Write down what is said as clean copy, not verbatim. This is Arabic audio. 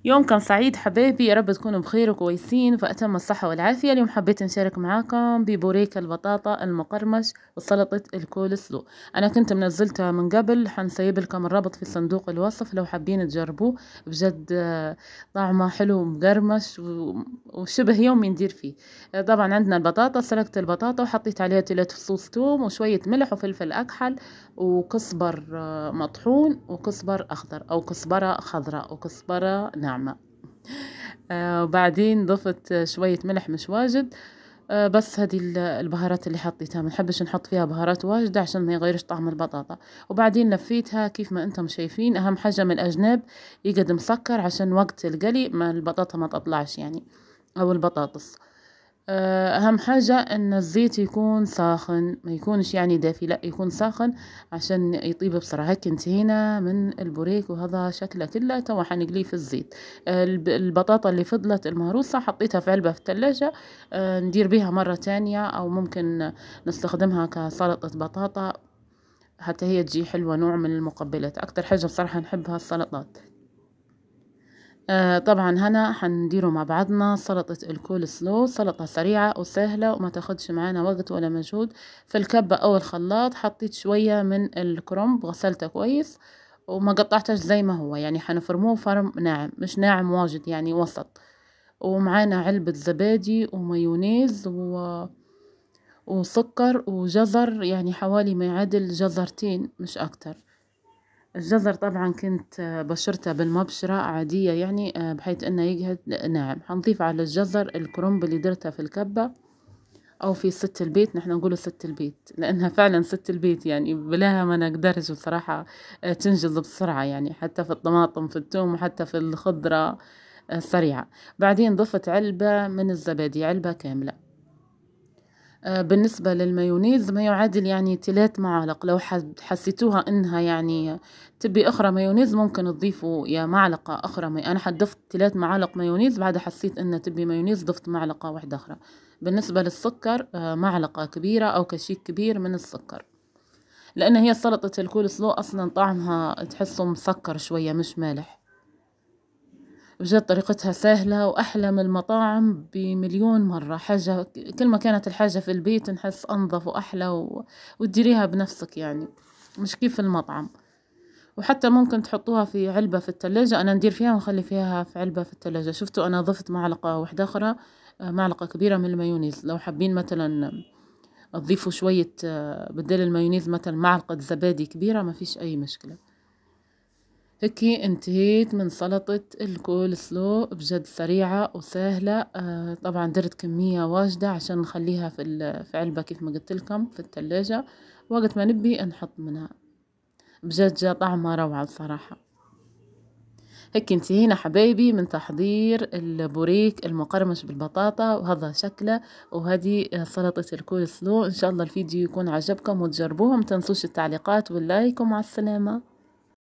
يومكم سعيد حبايبي، يا رب تكونوا بخير وكويسين فأتم الصحة والعافية. اليوم حبيت نشارك معاكم ببوريك البطاطا المقرمش وسلطة الكول سلو. أنا كنت منزلتها من قبل، حنسيب لكم الرابط في صندوق الوصف لو حابين تجربوه. بجد طعمه حلو ومقرمش وشبه يومي ندير فيه. طبعا عندنا البطاطا، سلقت البطاطا وحطيت عليها 3 فصوص توم وشوية ملح وفلفل أكحل وكزبر مطحون وكزبر أخضر أو كزبرة خضراء وكزبرة ناعمة. وبعدين ضفت شوية ملح مش واجد. بس هذه البهارات اللي حطيتها، ما نحبش نحط فيها بهارات واجدة عشان ما يغيرش طعم البطاطا. وبعدين لفيتها كيف ما انتم شايفين. اهم حاجة من الاجناب يقعد مسكر عشان وقت القلي ما البطاطا ما تطلعش يعني، او البطاطس. اهم حاجة ان الزيت يكون ساخن، ما يكونش يعني دافي، لا يكون ساخن عشان يطيب بسرعة. هيك انتهينا من البوريك وهذا شكله كله. توا حنقليه في الزيت. البطاطا اللي فضلت المهروسة حطيتها في علبة في الثلاجة. ندير بيها مرة تانية او ممكن نستخدمها كسلطة بطاطا، حتى هي تجي حلوة، نوع من المقبلات. اكتر حاجة بصراحة نحبها السلطات. طبعا هنا حنديروا مع بعضنا سلطة الكول سلو، سلطة سريعة وسهلة وما تاخدش معانا وقت ولا مجهود. في الكبة او الخلاط حطيت شوية من الكرنب، غسلته كويس وما قطعتش زي ما هو، يعني حنفرموه فرم ناعم، مش ناعم واجد يعني وسط. ومعانا علبة زبادي ومايونيز وسكر وجزر، يعني حوالي ما يعادل جزرتين مش اكتر. الجزر طبعا كنت بشرته بالمبشرة عادية يعني، بحيث انه يقعد ناعم. حنضيف على الجزر الكرنب اللي درته في الكبة او في ست البيت، نحن نقوله ست البيت لانها فعلا ست البيت، يعني بلاها ما نقدرش بصراحة تنجز بسرعة يعني، حتى في الطماطم في الثوم وحتى في الخضرة سريعة. بعدين ضفت علبة من الزبادي، علبة كاملة. بالنسبة للمايونيز ما يعادل يعني 3 معالق. لو حسيتوها انها يعني تبي اخرى مايونيز ممكن تضيفوا يا معلقة اخرى انا حضفت 3 معالق مايونيز، بعد حسيت ان تبي مايونيز ضفت معلقة واحدة اخرى. بالنسبة للسكر معلقة كبيرة او كشيك كبير من السكر، لان هي سلطة الكول سلو اصلا طعمها تحسه مسكر شوية مش مالح. بجد طريقتها سهلة وأحلى من المطاعم بمليون مرة. حاجة كل ما كانت الحاجة في البيت نحس أنظف وأحلى وتديريها بنفسك يعني، مش كيف المطعم. وحتى ممكن تحطوها في علبة في التلاجة، أنا ندير فيها ونخلي فيها في علبة في التلاجة. شفتوا أنا ضفت معلقة واحدة أخرى، معلقة كبيرة من المايونيز. لو حابين مثلا تضيفوا شوية بدل المايونيز مثلا معلقة زبادي كبيرة، ما فيش أي مشكلة. هيكي انتهيت من سلطة الكول سلو، بجد سريعة وسهلة. طبعا درت كمية واجدة عشان نخليها في علبة كيف ما قلت لكم في الثلاجة، وقت ما نبي نحط منها. بجد جا طعمها روعة بصراحة. هيك انتهينا حبايبي من تحضير البوريك المقرمش بالبطاطا وهذا شكله، وهذه سلطة الكول سلو. ان شاء الله الفيديو يكون عجبكم وتجربوه. متنسوش التعليقات واللايك، ومع السلامة.